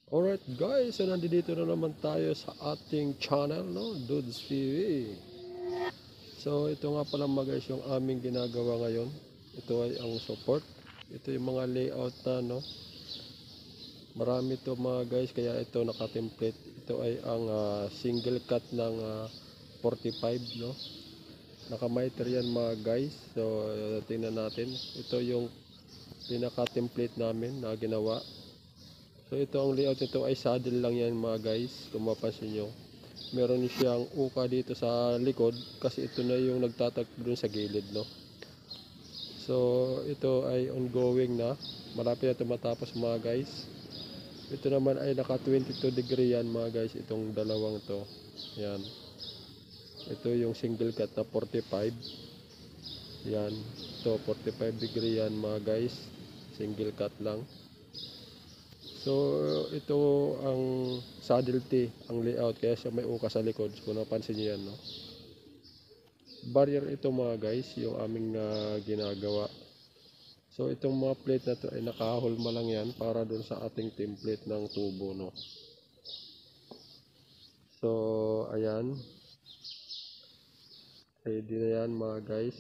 Alright guys, so nandito na naman tayo sa ating channel, no? Dudes TV. So ito nga pala mga guys yung aming ginagawa ngayon. Ito ay ang support. Ito yung mga layout na, no? Marami to mga guys, kaya ito naka-template. Ito ay ang single cut ng 45, no? Naka-miter yan mga guys. So tingnan natin. Ito yung pinaka-template namin na ginawa. So ito ang layout nito ay saddle lang yan mga guys, kung mapansin nyo. Meron siyang uka dito sa likod kasi ito na yung nagtatagpo dun sa gilid, no. So ito ay ongoing na, malapit na ito matapos mga guys. Ito naman ay naka 22 degree yan mga guys, itong dalawang to. Yan. Ito yung single cut na 45. Yan. Ito 45 degree yan mga guys. Single cut lang. So ito ang saddle tee, ang layout, kaya siya may uka sa likod. Kung napansin niyo yan, no? Barrier ito mga guys, yung aming ginagawa. So itong mga plate na to ay nakahulma lang yan para dun sa ating template ng tubo, no? So ayan, ready na yan mga guys.